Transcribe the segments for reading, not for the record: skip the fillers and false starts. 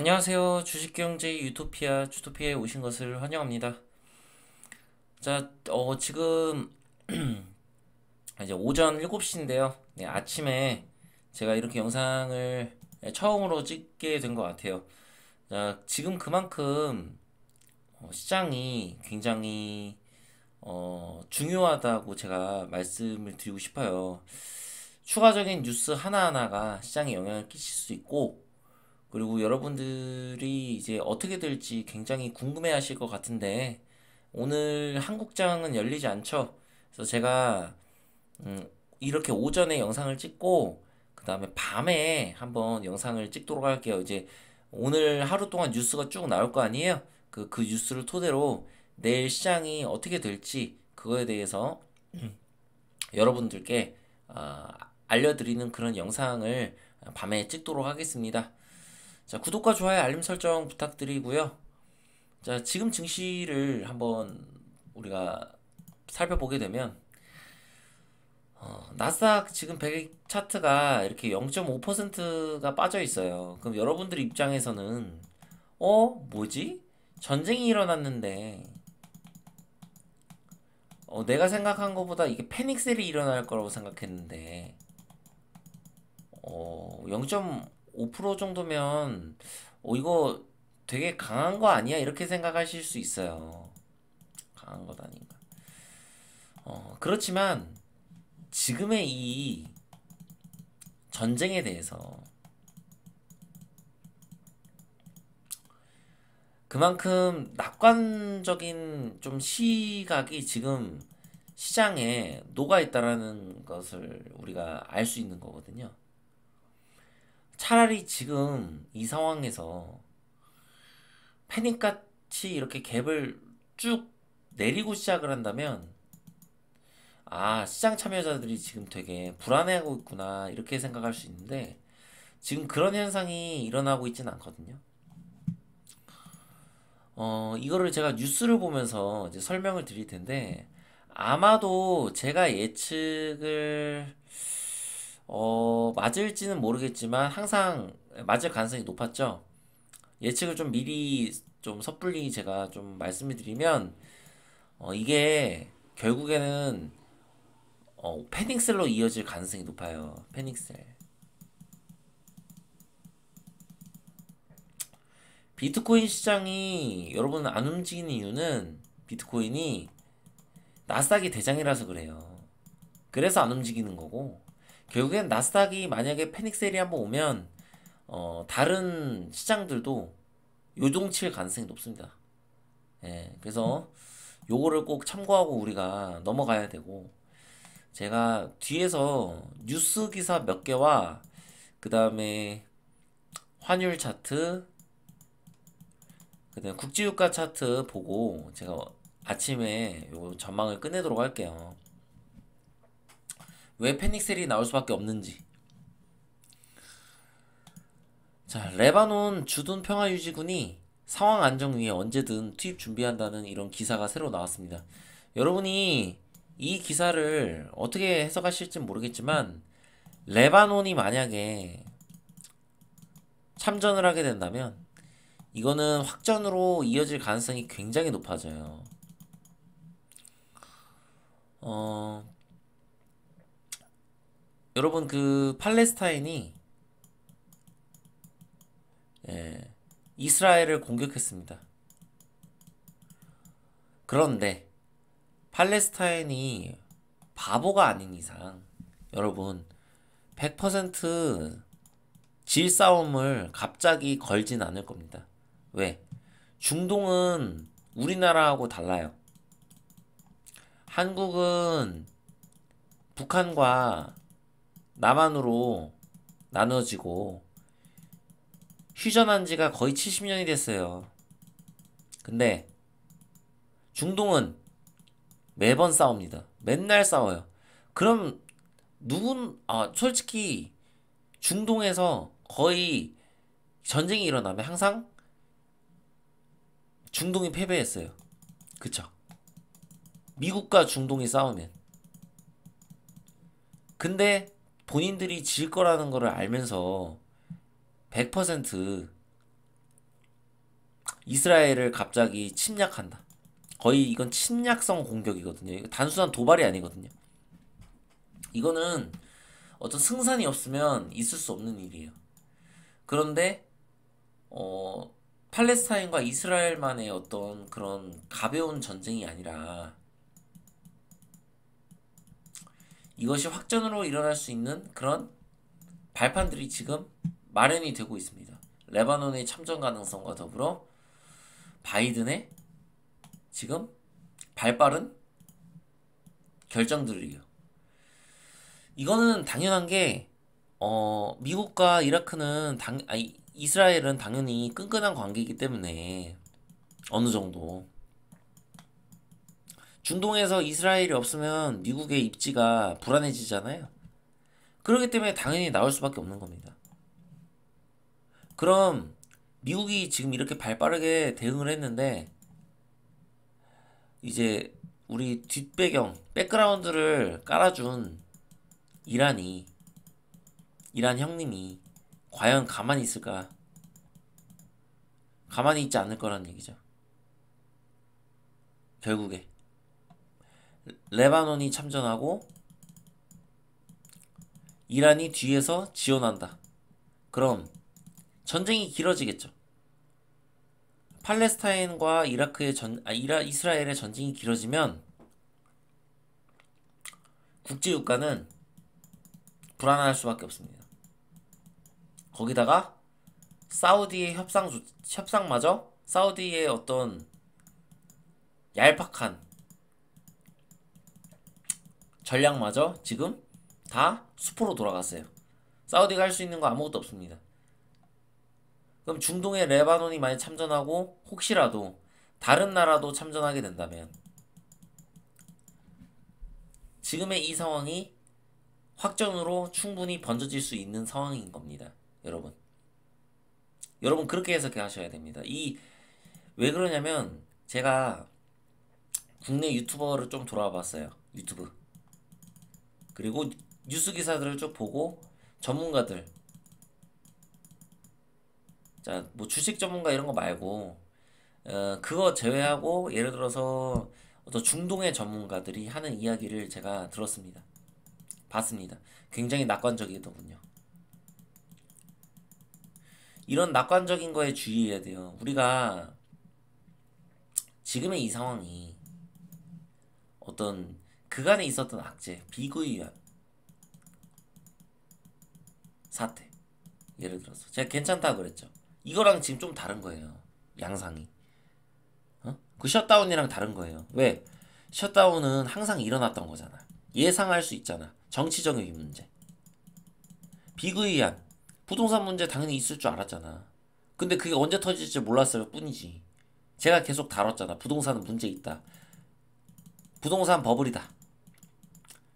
안녕하세요. 주식경제 유토피아 주토피아에 오신 것을 환영합니다. 자, 지금 이제 오전 7시인데요. 네, 아침에 제가 이렇게 영상을 처음으로 찍게 된 것 같아요. 자, 지금 그만큼 시장이 굉장히 중요하다고 제가 말씀을 드리고 싶어요. 추가적인 뉴스 하나하나가 시장에 영향을 끼칠 수 있고, 그리고 여러분들이 이제 어떻게 될지 굉장히 궁금해 하실 것 같은데, 오늘 한국장은 열리지 않죠? 그래서 제가, 음, 이렇게 오전에 영상을 찍고, 그 다음에 밤에 한번 영상을 찍도록 할게요. 이제 오늘 하루 동안 뉴스가 쭉 나올 거 아니에요? 그 뉴스를 토대로 내일 시장이 어떻게 될지, 그거에 대해서 여러분들께 알려드리는 그런 영상을 밤에 찍도록 하겠습니다. 자, 구독과 좋아요, 알림 설정 부탁드리고요. 자, 지금 증시를 한번 우리가 살펴보게 되면 나스닥 지금 100 차트가 이렇게 0.5%가 빠져 있어요. 그럼 여러분들 입장에서는 뭐지? 전쟁이 일어났는데 내가 생각한 것보다 이게 패닉셀이 일어날 거라고 생각했는데 0.5% 정도면 이거 되게 강한 거 아니야? 이렇게 생각하실 수 있어요. 강한 것 아닌가. 그렇지만 지금의 이 전쟁에 대해서 그만큼 낙관적인 좀 시각이 지금 시장에 녹아 있다라는 것을 우리가 알 수 있는 거거든요. 차라리 지금 이 상황에서 패닉같이 이렇게 갭을 쭉 내리고 시작을 한다면 시장 참여자들이 지금 되게 불안해하고 있구나 이렇게 생각할 수 있는데 지금 그런 현상이 일어나고 있진 않거든요. 이거를 제가 뉴스를 보면서 이제 설명을 드릴 텐데 아마도 제가 예측을 맞을지는 모르겠지만 항상 맞을 가능성이 높았죠. 예측을 좀 미리 좀 섣불리 제가 좀 말씀을 드리면 이게 결국에는 패닉셀로 이어질 가능성이 높아요. 패닉셀. 비트코인 시장이 여러분 안 움직이는 이유는 비트코인이 나스닥이 대장이라서 그래요. 그래서 안 움직이는 거고 결국엔 나스닥이 만약에 패닉셀이 한번 오면 다른 시장들도 요동칠 가능성이 높습니다. 예, 그래서 요거를 꼭 참고하고 우리가 넘어가야 되고 제가 뒤에서 뉴스 기사 몇 개와 그 다음에 환율 차트 그다음 국제유가 차트 보고 제가 아침에 요 전망을 끝내도록 할게요. 왜 패닉셀이 나올 수밖에 없는지. 자, 레바논 주둔 평화유지군이 상황 안정 위해 언제든 투입 준비한다는 이런 기사가 새로 나왔습니다. 여러분이 이 기사를 어떻게 해석하실지 모르겠지만 레바논이 만약에 참전을 하게 된다면 이거는 확전으로 이어질 가능성이 굉장히 높아져요. 어, 여러분 그 팔레스타인이 예, 이스라엘을 공격했습니다. 그런데 팔레스타인이 바보가 아닌 이상 여러분 100% 질싸움을 갑자기 걸진 않을 겁니다. 왜? 중동은 우리나라하고 달라요. 한국은 북한과 남한으로 나눠지고 휴전한 지가 거의 70년이 됐어요. 근데 중동은 매번 싸웁니다. 맨날 싸워요. 그럼 솔직히 중동에서 거의 전쟁이 일어나면 항상 중동이 패배했어요. 그쵸? 미국과 중동이 싸우면. 근데 본인들이 질 거라는 거를 알면서 100% 이스라엘을 갑자기 침략한다. 거의 이건 침략성 공격이거든요. 이거 단순한 도발이 아니거든요. 이거는 어떤 승산이 없으면 있을 수 없는 일이에요. 그런데 팔레스타인과 이스라엘만의 어떤 그런 가벼운 전쟁이 아니라 이것이 확전으로 일어날 수 있는 그런 발판들이 지금 마련이 되고 있습니다. 레바논의 참전 가능성과 더불어 바이든의 지금 발빠른 결정들이에요. 이거는 당연한 게 미국과 이라크는 이스라엘은 당연히 끈끈한 관계이기 때문에 어느 정도 중동에서 이스라엘이 없으면 미국의 입지가 불안해지잖아요. 그렇기 때문에 당연히 나올 수밖에 없는 겁니다. 그럼 미국이 지금 이렇게 발빠르게 대응을 했는데 이제 우리 뒷배경, 백그라운드를 깔아준 이란 형님이 과연 가만히 있을까? 가만히 있지 않을 거란 얘기죠. 결국에 레바논이 참전하고 이란이 뒤에서 지원한다. 그럼 전쟁이 길어지겠죠. 팔레스타인과 이스라엘의 전쟁이 길어지면 국제유가는 불안할 수밖에 없습니다. 거기다가 사우디의 협상마저 사우디의 어떤 얄팍한 전략마저 지금 다 수포로 돌아갔어요. 사우디가 할 수 있는 거 아무것도 없습니다. 그럼 중동의 레바논이 많이 참전하고 혹시라도 다른 나라도 참전하게 된다면 지금의 이 상황이 확전으로 충분히 번져질 수 있는 상황인 겁니다. 여러분 그렇게 해석해 하셔야 됩니다. 왜 그러냐면 제가 국내 유튜버를 좀 돌아와 봤어요. 유튜브. 그리고 뉴스 기사들을 쭉 보고 전문가들, 자, 뭐 주식 전문가 이런 거 말고 그거 제외하고 예를 들어서 어떤 중동의 전문가들이 하는 이야기를 제가 들었습니다. 봤습니다. 굉장히 낙관적이더군요. 이런 낙관적인 거에 주의해야 돼요. 우리가 지금의 이 상황이 어떤 그간에 있었던 악재, 비구이한 사태, 예를 들어서 제가 괜찮다 그랬죠. 이거랑 지금 좀 다른 거예요. 양상이. 그 셧다운이랑 다른 거예요. 왜? 셧다운은 항상 일어났던 거잖아. 예상할 수 있잖아. 정치적인 문제. 비구이한 부동산 문제 당연히 있을 줄 알았잖아. 근데 그게 언제 터질지 몰랐을 뿐이지. 제가 계속 다뤘잖아. 부동산은 문제 있다. 부동산 버블이다.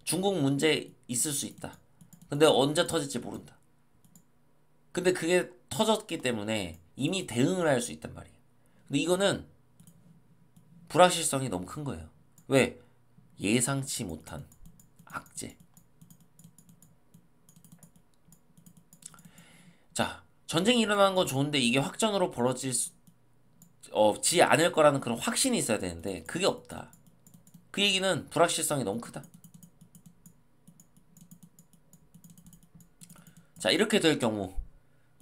중국 문제 있을 수 있다. 근데 언제 터질지 모른다. 근데 그게 터졌기 때문에 이미 대응을 할 수 있단 말이에요. 근데 이거는 불확실성이 너무 큰 거예요. 왜? 예상치 못한 악재. 자, 전쟁이 일어나는 건 좋은데 이게 확전으로 지 않을 거라는 그런 확신이 있어야 되는데 그게 없다. 그 얘기는 불확실성이 너무 크다. 자, 이렇게 될 경우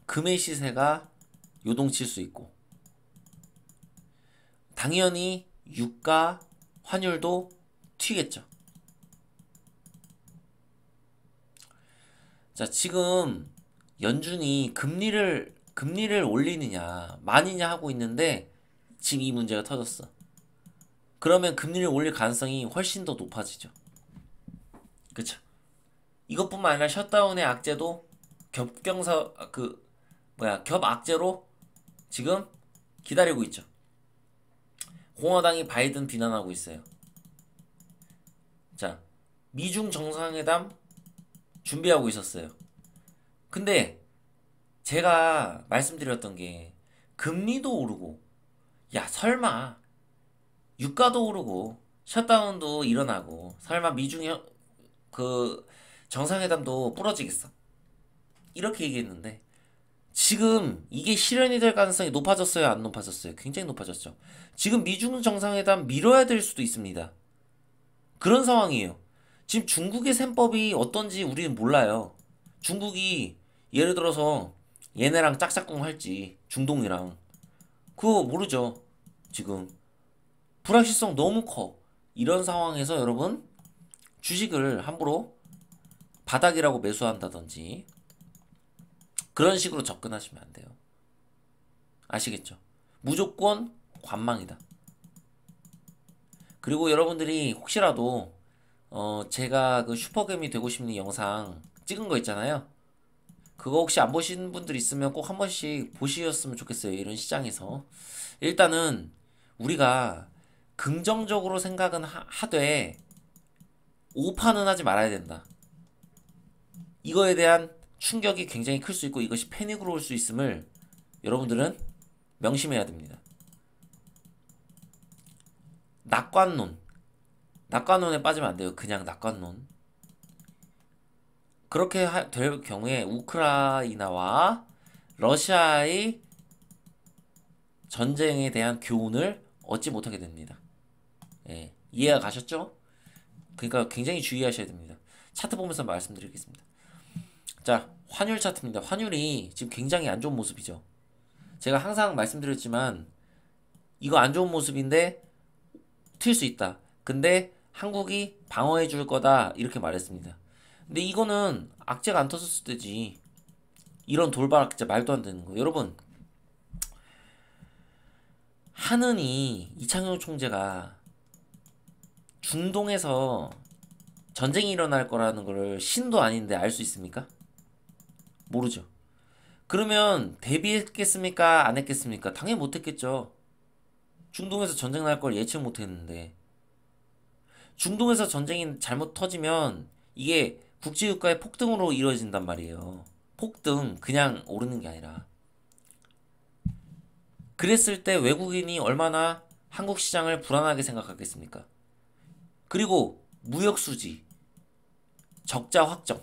금의 시세가 요동칠 수 있고 당연히 유가, 환율도 튀겠죠. 자, 지금 연준이 금리를 올리느냐 마니냐 하고 있는데 지금 이 문제가 터졌어. 그러면 금리를 올릴 가능성이 훨씬 더 높아지죠. 그쵸? 이것뿐만 아니라 셧다운의 악재도 겹악재로 지금 기다리고 있죠. 공화당이 바이든 비난하고 있어요. 자, 미중 정상회담 준비하고 있었어요. 근데 제가 말씀드렸던 게 금리도 오르고 야 설마 유가도 오르고 셧다운도 일어나고 설마 미중 그 정상회담도 부러지겠어? 이렇게 얘기했는데 지금 이게 실현이 될 가능성이 높아졌어요, 안 높아졌어요? 굉장히 높아졌죠. 지금 미중 정상회담 미뤄야 될 수도 있습니다. 그런 상황이에요. 지금 중국의 셈법이 어떤지 우리는 몰라요. 중국이 예를 들어서 얘네랑 짝짝꿍 할지, 중동이랑. 그거 모르죠. 지금. 불확실성 너무 커. 이런 상황에서 여러분, 주식을 함부로 바닥이라고 매수한다든지, 그런 식으로 접근하시면 안 돼요. 아시겠죠? 무조건 관망이다. 그리고 여러분들이 혹시라도 제가 그 슈퍼겜이 되고 싶은 영상 찍은 거 있잖아요. 그거 혹시 안 보신 분들 있으면 꼭 한 번씩 보시었으면 좋겠어요. 이런 시장에서. 일단은 우리가 긍정적으로 생각은 하되 오판은 하지 말아야 된다. 이거에 대한 충격이 굉장히 클 수 있고 이것이 패닉으로 올 수 있음을 여러분들은 명심해야 됩니다. 낙관론. 낙관론에 빠지면 안 돼요. 그냥 낙관론. 그렇게 될 경우에 우크라이나와 러시아의 전쟁에 대한 교훈을 얻지 못하게 됩니다. 예, 이해가 가셨죠? 그러니까 굉장히 주의하셔야 됩니다. 차트 보면서 말씀드리겠습니다. 자, 환율 차트입니다. 환율이 지금 굉장히 안 좋은 모습이죠. 제가 항상 말씀드렸지만 이거 안 좋은 모습인데 튈 수 있다. 근데 한국이 방어해 줄 거다 이렇게 말했습니다. 근데 이거는 악재가 안 터졌을 때지. 이런 돌발 악재 말도 안 되는 거. 여러분, 하느니 이창용 총재가 중동에서 전쟁이 일어날 거라는 거를 신도 아닌데 알 수 있습니까? 모르죠. 그러면 대비했겠습니까? 안 했겠습니까? 당연히 못 했겠죠. 중동에서 전쟁 날 걸 예측 못 했는데. 중동에서 전쟁이 잘못 터지면 이게 국제유가의 폭등으로 이루어진단 말이에요. 폭등, 그냥 오르는 게 아니라. 그랬을 때 외국인이 얼마나 한국 시장을 불안하게 생각하겠습니까? 그리고 무역수지, 적자 확정.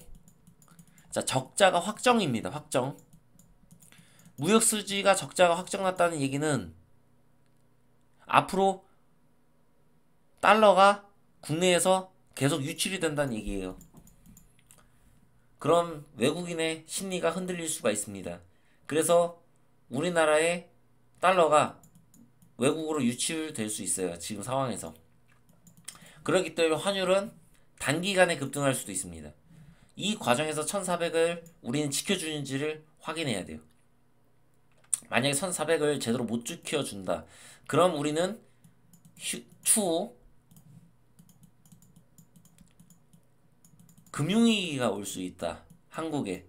자, 적자가 확정입니다. 확정. 무역수지가 적자가 확정났다는 얘기는 앞으로 달러가 국내에서 계속 유출이 된다는 얘기예요. 그럼 외국인의 심리가 흔들릴 수가 있습니다. 그래서 우리나라의 달러가 외국으로 유출될 수 있어요. 지금 상황에서. 그렇기 때문에 환율은 단기간에 급등할 수도 있습니다. 이 과정에서 1400을 우리는 지켜주는지를 확인해야 돼요. 만약에 1400을 제대로 못 지켜준다. 그럼 우리는 추후 금융위기가 올 수 있다. 한국에.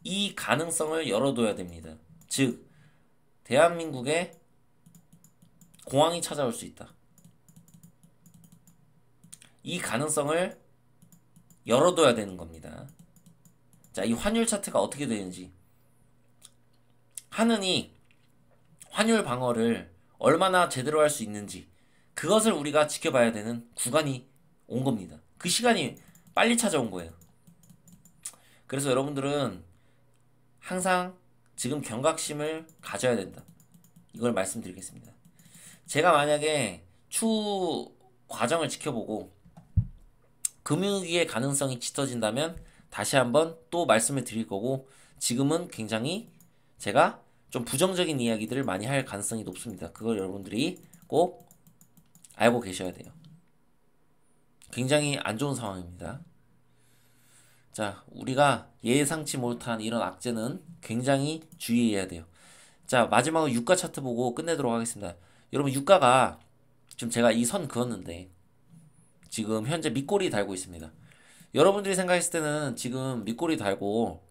이 가능성을 열어둬야 됩니다. 즉, 대한민국에 공황이 찾아올 수 있다. 이 가능성을 열어둬야 되는 겁니다. 자, 이 환율 차트가 어떻게 되는지. 하느니 환율 방어를 얼마나 제대로 할 수 있는지 그것을 우리가 지켜봐야 되는 구간이 온 겁니다. 그 시간이 빨리 찾아온 거예요. 그래서 여러분들은 항상 지금 경각심을 가져야 된다. 이걸 말씀드리겠습니다. 제가 만약에 추후 과정을 지켜보고 금융위기의 가능성이 짙어진다면 다시 한번 또 말씀을 드릴 거고, 지금은 굉장히 제가 좀 부정적인 이야기들을 많이 할 가능성이 높습니다. 그걸 여러분들이 꼭 알고 계셔야 돼요. 굉장히 안 좋은 상황입니다. 자, 우리가 예상치 못한 이런 악재는 굉장히 주의해야 돼요. 자, 마지막으로 유가 차트 보고 끝내도록 하겠습니다. 여러분, 유가가 지금 제가 이 선 그었는데 지금 현재 밑꼬리 달고 있습니다. 여러분들이 생각했을 때는 지금 밑꼬리 달고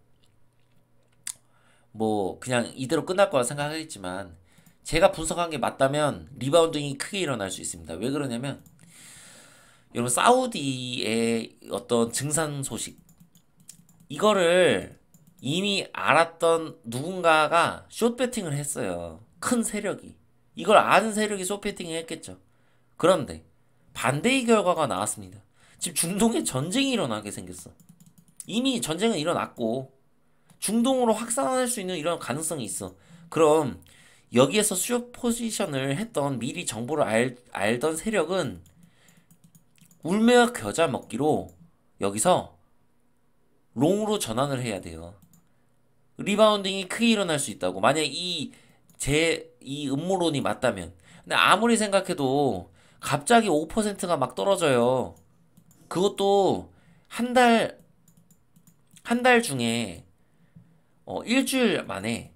뭐 그냥 이대로 끝날 거라 생각하겠지만, 제가 분석한 게 맞다면 리바운딩이 크게 일어날 수 있습니다. 왜 그러냐면 여러분, 사우디의 어떤 증산 소식, 이거를 이미 알았던 누군가가 숏배팅을 했어요. 큰 세력이. 이걸 아는 세력이 숏배팅을 했겠죠. 그런데 반대의 결과가 나왔습니다. 지금 중동에 전쟁이 일어나게 생겼어. 이미 전쟁은 일어났고 중동으로 확산할 수 있는 이런 가능성이 있어. 그럼 여기에서 숏 포지션을 했던 미리 정보를 알던 세력은 울며 겨자 먹기로 여기서 롱으로 전환을 해야 돼요. 리바운딩이 크게 일어날 수 있다고. 만약 이 음모론이 맞다면. 근데 아무리 생각해도 갑자기 5%가 막 떨어져요. 그것도 한 달 중에 일주일 만에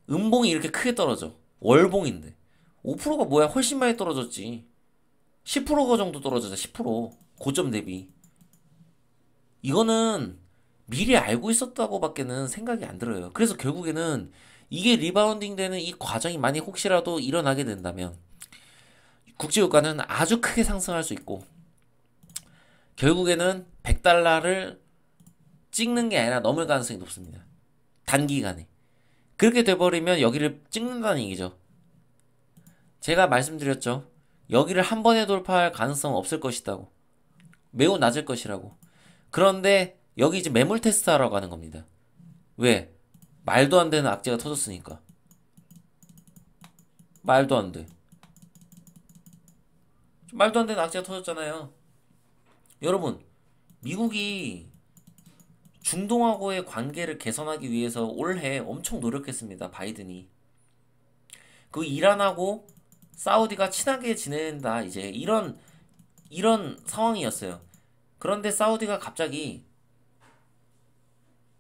음봉이 이렇게 크게 떨어져. 월봉인데. 5%가 뭐야? 훨씬 많이 떨어졌지. 10%가 정도 떨어졌어. 10%. 고점 대비. 이거는 미리 알고 있었다고 밖에는 생각이 안 들어요. 그래서 결국에는 이게 리바운딩 되는 이 과정이 만약 혹시라도 일어나게 된다면 국제유가는 아주 크게 상승할 수 있고 결국에는 100달러를 찍는 게 아니라 넘을 가능성이 높습니다. 단기간에. 그렇게 돼버리면 여기를 찍는다는 얘기죠. 제가 말씀드렸죠. 여기를 한 번에 돌파할 가능성은 없을 것이라고. 매우 낮을 것이라고. 그런데 여기 이제 매물 테스트 하러 가는 겁니다. 왜? 말도 안 되는 악재가 터졌으니까. 말도 안 돼. 말도 안 되는 악재가 터졌잖아요. 여러분, 미국이 중동하고의 관계를 개선하기 위해서 올해 엄청 노력했습니다. 바이든이. 그 이란하고 사우디가 친하게 지낸다. 이제 이런 상황이었어요. 그런데 사우디가 갑자기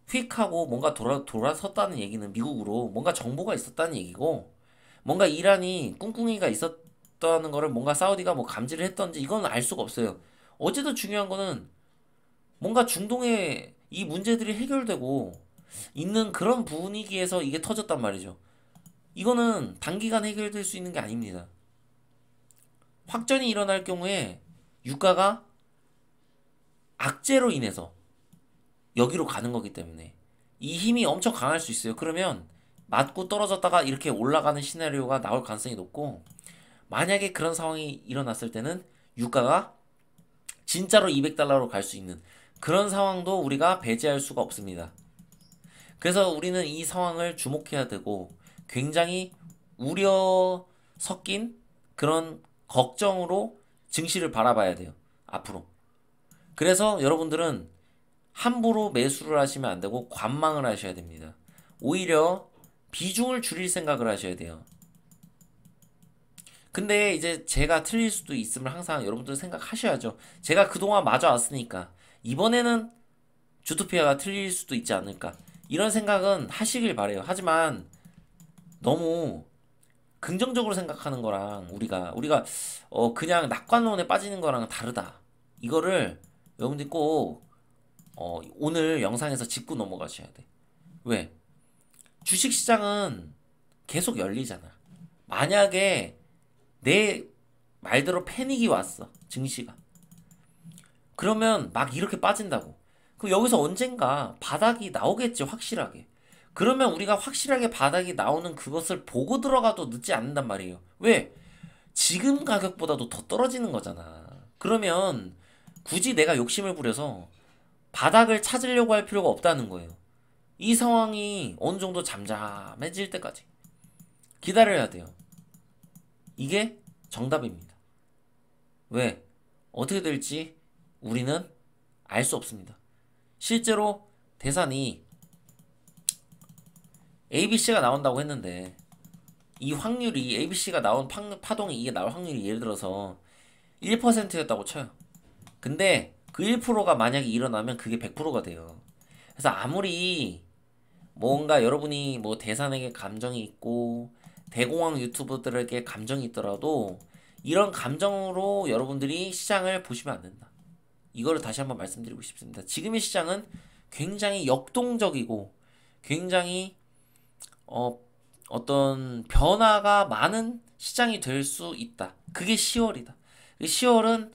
휙 하고 뭔가 돌아섰다는 얘기는 미국으로 뭔가 정보가 있었다는 얘기고 뭔가 이란이 꿍꿍이가 있었다는 거를 뭔가 사우디가 뭐 감지를 했던지 이건 알 수가 없어요. 어제도 중요한 거는 뭔가 중동의 이 문제들이 해결되고 있는 그런 분위기에서 이게 터졌단 말이죠. 이거는 단기간 해결될 수 있는 게 아닙니다. 확전이 일어날 경우에 유가가 악재로 인해서 여기로 가는 거기 때문에 이 힘이 엄청 강할 수 있어요. 그러면 맞고 떨어졌다가 이렇게 올라가는 시나리오가 나올 가능성이 높고 만약에 그런 상황이 일어났을 때는 유가가 진짜로 200달러로 갈 수 있는 그런 상황도 우리가 배제할 수가 없습니다. 그래서 우리는 이 상황을 주목해야 되고 굉장히 우려 섞인 그런 걱정으로 증시를 바라봐야 돼요. 앞으로. 그래서 여러분들은 함부로 매수를 하시면 안 되고 관망을 하셔야 됩니다. 오히려 비중을 줄일 생각을 하셔야 돼요. 근데 이제 제가 틀릴 수도 있음을 항상 여러분들 생각하셔야죠. 제가 그동안 맞아왔으니까 이번에는 주토피아가 틀릴 수도 있지 않을까. 이런 생각은 하시길 바래요. 하지만 너무 긍정적으로 생각하는 거랑 우리가 그냥 낙관론에 빠지는 거랑 다르다. 이거를 여러분들이 꼭 오늘 영상에서 짚고 넘어가셔야 돼. 왜? 주식시장은 계속 열리잖아. 만약에 내 말대로 패닉이 왔어. 증시가. 그러면 막 이렇게 빠진다고. 그럼 여기서 언젠가 바닥이 나오겠지, 확실하게. 그러면 우리가 확실하게 바닥이 나오는 그것을 보고 들어가도 늦지 않는단 말이에요. 왜? 지금 가격보다도 더 떨어지는 거잖아. 그러면 굳이 내가 욕심을 부려서 바닥을 찾으려고 할 필요가 없다는 거예요. 이 상황이 어느 정도 잠잠해질 때까지 기다려야 돼요. 이게 정답입니다. 왜? 어떻게 될지 우리는 알 수 없습니다. 실제로 대산이 ABC가 나온다고 했는데 이 확률이 ABC가 나온 파동이 이게 나올 확률이 예를 들어서 1%였다고 쳐요. 근데 그 1%가 만약에 일어나면 그게 100%가 돼요. 그래서 아무리 뭔가 여러분이 뭐 대산에게 감정이 있고 대공황 유튜버들에게 감정이 있더라도 이런 감정으로 여러분들이 시장을 보시면 안 된다. 이거를 다시 한번 말씀드리고 싶습니다. 지금의 시장은 굉장히 역동적이고 굉장히 어떤 변화가 많은 시장이 될 수 있다. 그게 10월이다. 10월은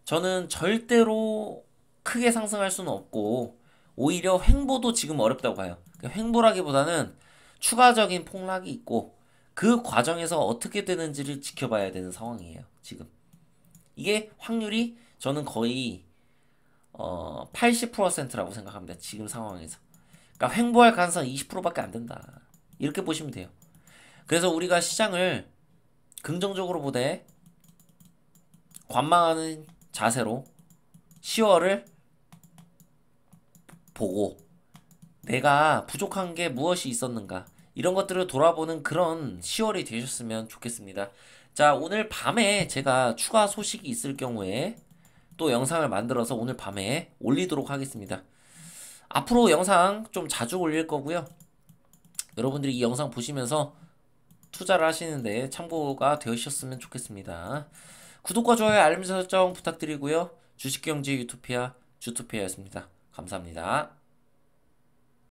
저는 절대로 크게 상승할 수는 없고 오히려 횡보도 지금 어렵다고 봐요. 횡보라기보다는 추가적인 폭락이 있고 그 과정에서 어떻게 되는지를 지켜봐야 되는 상황이에요. 지금 이게 확률이 저는 거의 80%라고 생각합니다. 지금 상황에서. 그러니까 횡보할 가능성 20%밖에 안 된다. 이렇게 보시면 돼요. 그래서 우리가 시장을 긍정적으로 보되 관망하는 자세로 10월을 보고 내가 부족한 게 무엇이 있었는가 이런 것들을 돌아보는 그런 10월이 되셨으면 좋겠습니다. 자, 오늘 밤에 제가 추가 소식이 있을 경우에 또 영상을 만들어서 오늘 밤에 올리도록 하겠습니다. 앞으로 영상 좀 자주 올릴 거고요. 여러분들이 이 영상 보시면서 투자를 하시는데 참고가 되셨으면 좋겠습니다. 구독과 좋아요, 알림 설정 부탁드리고요. 주식경제 유토피아 주토피아였습니다. 감사합니다.